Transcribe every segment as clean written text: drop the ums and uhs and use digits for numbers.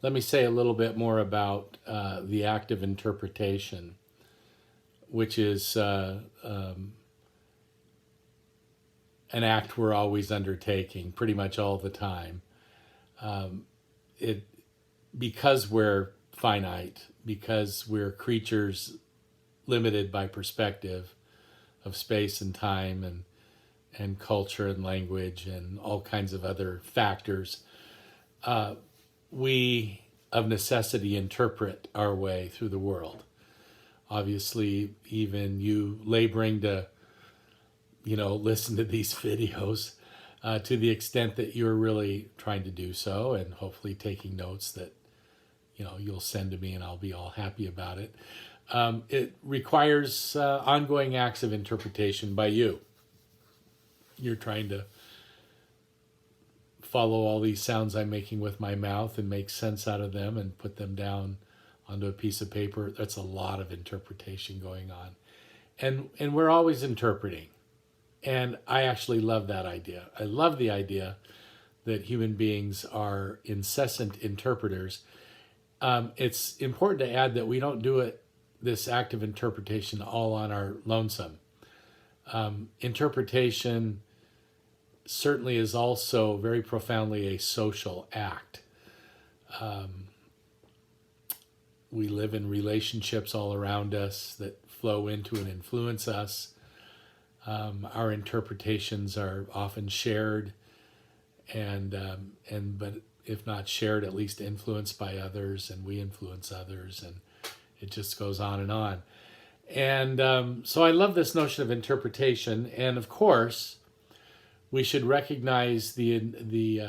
let me say a little bit more about the act of interpretation, which is an act we're always undertaking, pretty much all the time. It because we're finite, because we're creatures limited by perspective of space and time and culture and language and all kinds of other factors, we of necessity interpret our way through the world. Obviously, even you laboring to, listen to these videos, to the extent that you're really trying to do so, and hopefully taking notes that, you'll send to me, and I'll be all happy about it. It requires ongoing acts of interpretation by you. You're trying to follow all these sounds I'm making with my mouth and make sense out of them and put them down onto a piece of paper. That's a lot of interpretation going on. And we're always interpreting. And I actually love that idea. I love the idea that human beings are incessant interpreters. It's important to add that we don't do it, this act of interpretation, all on our lonesome. Interpretation certainly is also very profoundly a social act. We live in relationships all around us that flow into and influence us. Our interpretations are often shared, but if not shared, at least influenced by others, and we influence others, and it just goes on and on. And so I love this notion of interpretation, and of course, we should recognize the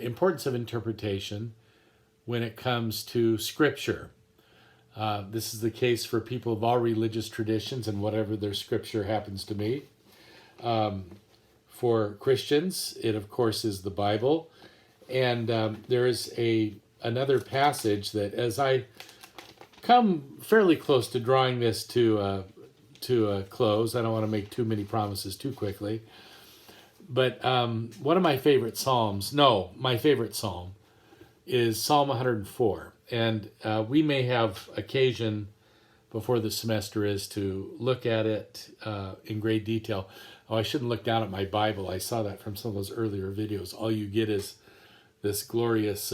importance of interpretation when it comes to Scripture. This is the case for people of all religious traditions and whatever their Scripture happens to be. For Christians, it of course is the Bible, and there is another passage that, as I come fairly close to drawing this to a close, I don't want to make too many promises too quickly, but one of my favorite my favorite psalm is Psalm 104, and we may have occasion before the semester is to look at it in great detail. Oh, I shouldn't look down at my Bible. I saw that from some of those earlier videos. All you get is this glorious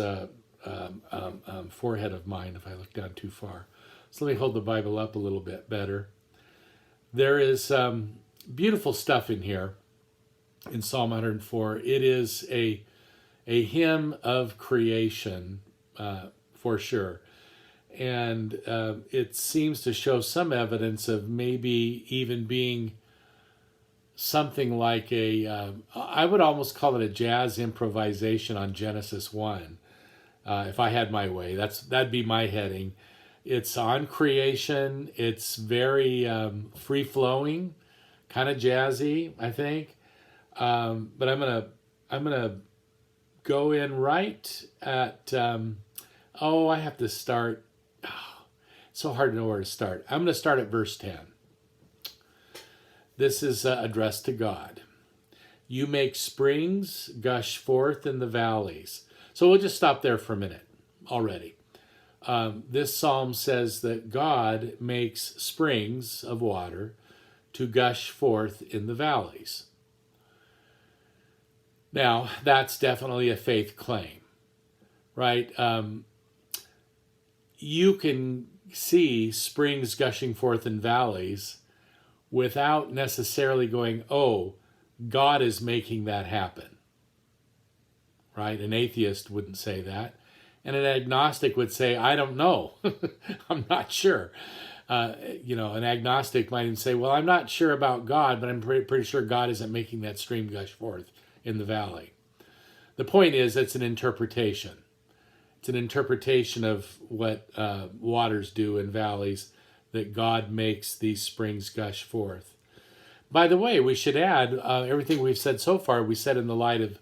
forehead of mine if I look down too far. So let me hold the Bible up a little bit better. There is beautiful stuff in here in Psalm 104. It is a hymn of creation, for sure. And it seems to show some evidence of maybe even being something like I would almost call it a jazz improvisation on Genesis 1. If I had my way, that'd be my heading. It's on creation. It's very free-flowing, kind of jazzy, I think. But I'm gonna go in right at. I have to start. It's so hard to know where to start. I'm going to start at verse 10. This is addressed to God. You make springs gush forth in the valleys. So we'll just stop there for a minute already. This psalm says that God makes springs of water to gush forth in the valleys. Now, that's definitely a faith claim, right? You can see springs gushing forth in valleys without necessarily going, oh, God is making that happen, right? An atheist wouldn't say that. And an agnostic would say, I don't know. I'm not sure. An agnostic might even say, well, I'm not sure about God, but I'm pretty sure God isn't making that stream gush forth in the valley. The point is, it's an interpretation. It's an interpretation of what waters do in valleys, that God makes these springs gush forth. By the way, we should add, everything we've said so far, we said in the light of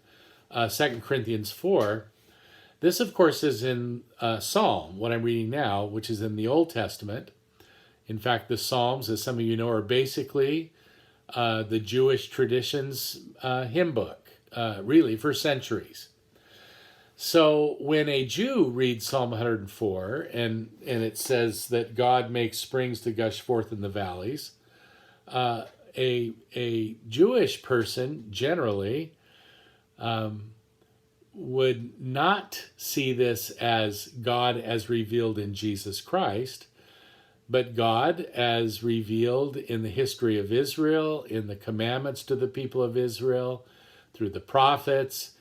2 Corinthians 4. This, of course, is in Psalm, what I'm reading now, which is in the Old Testament. In fact, the Psalms, as some of you know, are basically the Jewish tradition's hymn book, really, for centuries. So when a Jew reads Psalm 104 and it says that God makes springs to gush forth in the valleys, a Jewish person generally would not see this as God as revealed in Jesus Christ, but God as revealed in the history of Israel, in the commandments to the people of Israel, through the prophets.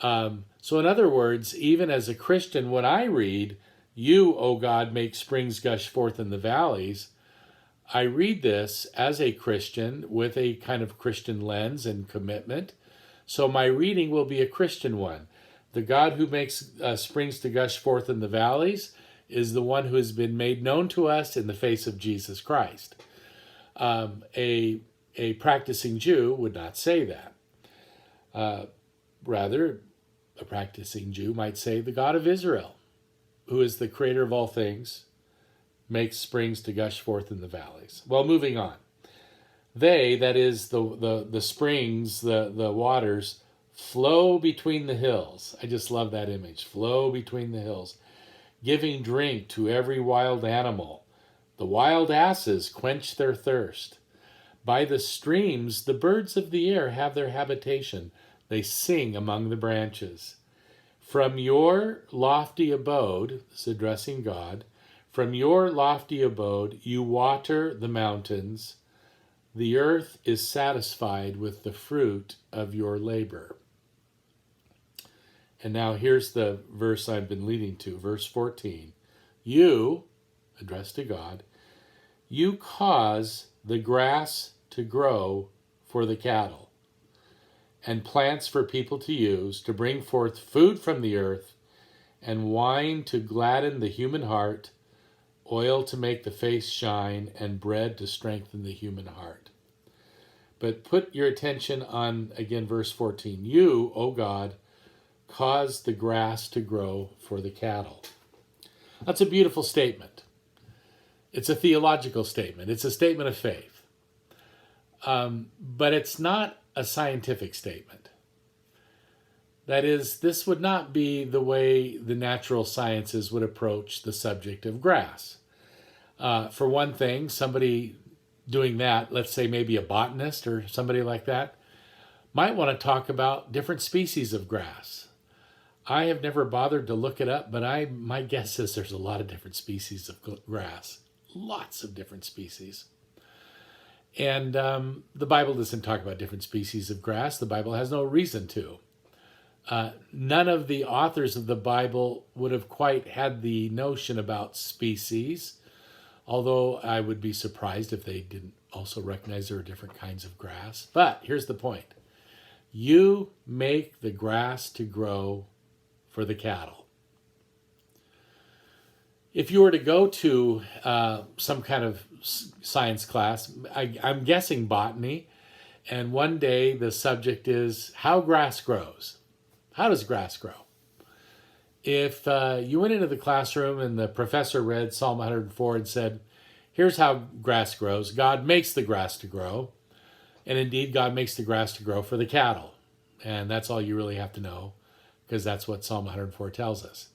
So in other words, even as a Christian, when I read, "You, O God, make springs gush forth in the valleys," I read this as a Christian with a kind of Christian lens and commitment. So my reading will be a Christian one. The God who makes springs to gush forth in the valleys is the one who has been made known to us in the face of Jesus Christ. A practicing Jew would not say that. Rather, a practicing Jew might say the God of Israel, who is the creator of all things, makes springs to gush forth in the valleys. Well, moving on. They, that is the springs, the waters, flow between the hills. I just love that image. Flow between the hills, giving drink to every wild animal. The wild asses quench their thirst. By the streams, the birds of the air have their habitation. They sing among the branches. From your lofty abode, this is addressing God, from your lofty abode, you water the mountains. The earth is satisfied with the fruit of your labor. And now here's the verse I've been leading to, verse 14. You, addressed to God, you cause the grass to grow for the cattle, and plants for people to use, to bring forth food from the earth, and wine to gladden the human heart, oil to make the face shine, and bread to strengthen the human heart. But put your attention on, again, verse 14. You, O God, cause the grass to grow for the cattle. That's a beautiful statement. It's a theological statement. It's a statement of faith. But it's not a scientific statement. That is, this would not be the way the natural sciences would approach the subject of grass. For one thing, somebody doing that, let's say maybe a botanist or somebody like that, might want to talk about different species of grass. I have never bothered to look it up, but my guess is there's a lot of different species of grass. Lots of different species. And the Bible doesn't talk about different species of grass. The Bible has no reason to. None of the authors of the Bible would have quite had the notion about species, although I would be surprised if they didn't also recognize there are different kinds of grass. But here's the point. You make the grass to grow for the cattle. If you were to go to some kind of science class, I'm guessing botany, and one day the subject is how grass grows. How does grass grow? If you went into the classroom and the professor read Psalm 104 and said, here's how grass grows. God makes the grass to grow. And indeed, God makes the grass to grow for the cattle. And that's all you really have to know, because that's what Psalm 104 tells us.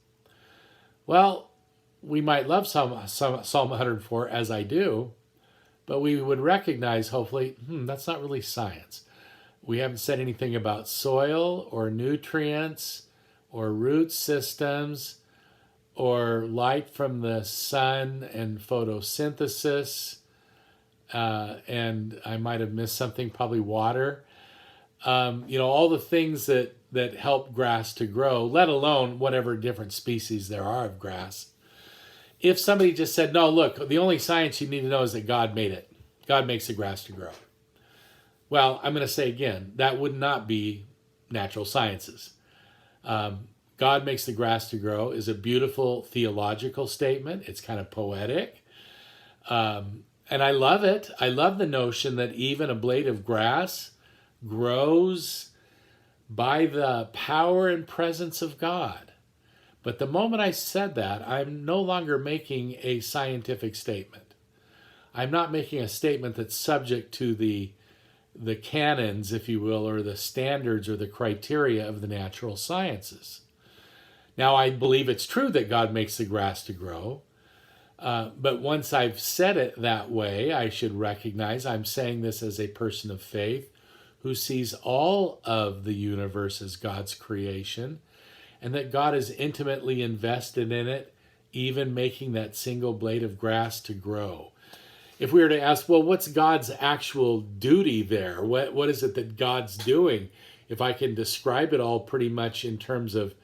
Well, we might love Psalm 104 as I do, but we would recognize, hopefully, that's not really science. We haven't said anything about soil or nutrients or root systems or light from the sun and photosynthesis. And I might have missed something, probably water. All the things that help grass to grow, let alone whatever different species there are of grass. If somebody just said, no, look, the only science you need to know is that God made it. God makes the grass to grow. Well, I'm going to say again, that would not be natural sciences. God makes the grass to grow is a beautiful theological statement. It's kind of poetic. And I love it. I love the notion that even a blade of grass grows by the power and presence of God. But the moment I said that, I'm no longer making a scientific statement. I'm not making a statement that's subject to the canons, if you will, or the standards or the criteria of the natural sciences. Now, I believe it's true that God makes the grass to grow, but once I've said it that way, I should recognize I'm saying this as a person of faith who sees all of the universe as God's creation, and that God is intimately invested in it, even making that single blade of grass to grow. If we were to ask, well, what's God's actual duty there? What is it that God's doing? If I can describe it all pretty much in terms of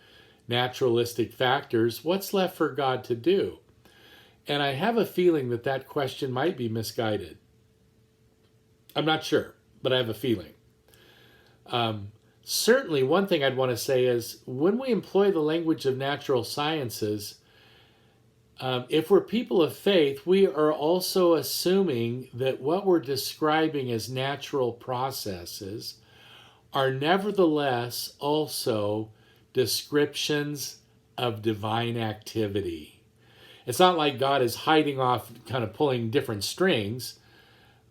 naturalistic factors, what's left for God to do? And I have a feeling that that question might be misguided. I'm not sure, but I have a feeling. Certainly, one thing I'd want to say is when we employ the language of natural sciences, if we're people of faith, we are also assuming that what we're describing as natural processes are nevertheless also descriptions of divine activity. It's not like God is hiding off, kind of pulling different strings.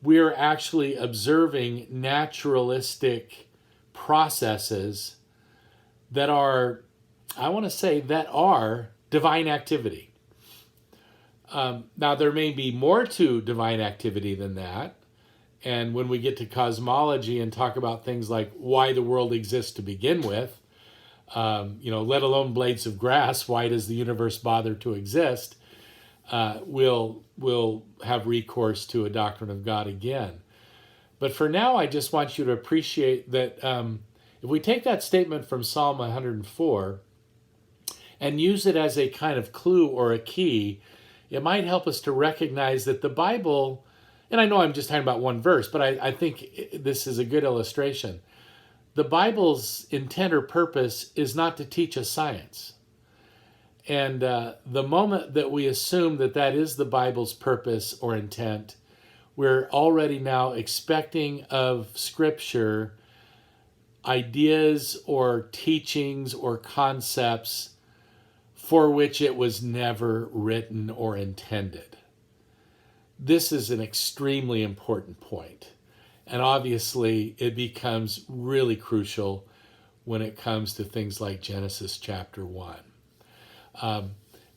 We're actually observing naturalistic processes that are, I want to say, that are divine activity. Now, there may be more to divine activity than that. And when we get to cosmology and talk about things like why the world exists to begin with, let alone blades of grass, why does the universe bother to exist? We'll have recourse to a doctrine of God again. But for now, I just want you to appreciate that if we take that statement from Psalm 104 and use it as a kind of clue or a key, it might help us to recognize that the Bible, and I know I'm just talking about one verse, but I think this is a good illustration. The Bible's intent or purpose is not to teach us science. And the moment that we assume that that is the Bible's purpose or intent, we're already now expecting of Scripture ideas or teachings or concepts for which it was never written or intended. This is an extremely important point. And obviously, it becomes really crucial when it comes to things like Genesis chapter 1.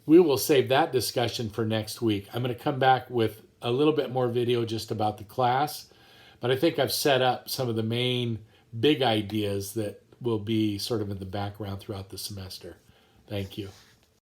We will save that discussion for next week. I'm going to come back with a little bit more video just about the class, but I think I've set up some of the main big ideas that will be sort of in the background throughout the semester. Thank you.